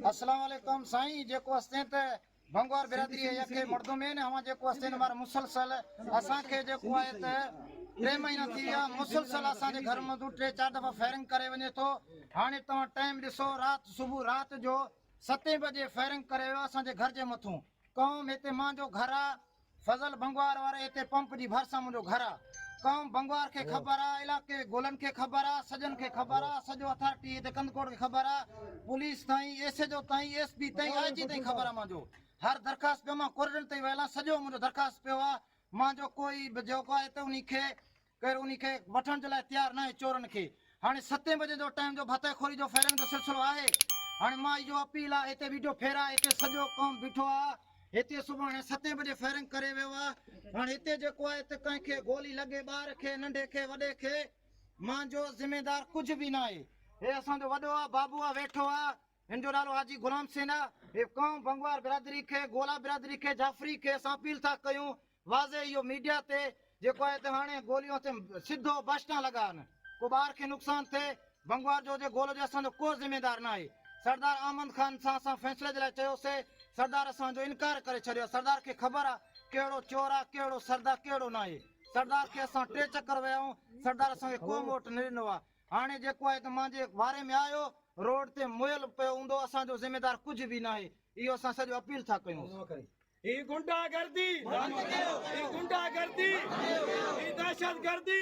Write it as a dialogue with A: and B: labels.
A: अस्सलाम वालेकुम साईं जेको अस्ते ते भंगवार बिरादरी है यके मर्दों में ने हम जेको अस्ते हमारा मुसलसल असा के जेको है ते 3 महीना थी या मुसलसल असा जे घर में 3-4 दफा फायरिंग करे वने तो हाने तवा टाइम दिसो रात सुबह रात जो 7 बजे फायरिंग करे असा जे घर जे मथू कौम एते मां जो घर आ फजल भंगवार वारे एते पंप दी भरसा मुजो घर आ कौम भंगवार के खबर आ इलाके गोलन के खबर आ सजन के खबर आ सजो अथॉरिटी ते कंदकोट के खबर आ पुलिस ताई एसएचओ ताई एसपी ताई आईजी ताई खबर आ मांजो हर दरखास्त पे मां कोर्डन ताई वेला सजो मुजो दरखास्त पे आ मां जो कोई जो को है तो उनी के वठण जे लाइ तैयार ना है चोरन के हाने 7 बजे जो टाइम जो भते खोरी जो फायरिंग जो सिलसिलो आहे हाने मां जो अपील आ एते वीडियो फेरा एते सजो कौम बिठो आ एते सुबह 7 बजे फायरिंग करे वियो आ हाने एते जेको आहे ते कंखे गोली लगे बार के नंढे के वडे के मां जो जिम्मेदार कुछ भी ना है ए असा जो वडो आ बाबू आ वेठो आ इनजो नालो हाजी गुलाम सेना ए कौम भंगवार बिरादरी के गोला बिरादरी के जाफरी के असा अपील था कयूं वाजे यो मीडिया ते जेको है ते हाने गोलियों ते सीधो बस्टा लगान को बार के नुकसान थे भंगवार जो गोलो जो असा जो को जिम्मेदार ना है सरदार अहमद खान सा फैसले जे लाइ चयो से सरदार असा जो इनकार करे छड़ियो सरदार के खबर आ केड़ो चोर आ केड़ो सरदार केड़ो ना है सरदार के असा 3 चक्कर वयो सरदार असा के को वोट न ॾिनो आ हाने जेको है त मांजे बारे में आयो रोड ते मुयल पे हुंदो असा जो जिम्मेदार कुछ भी ना है इहो असा सजो अपील था कयूं
B: ये गुंडागर्दी, ये गुंडागर्दी, ये दहशतगर्दी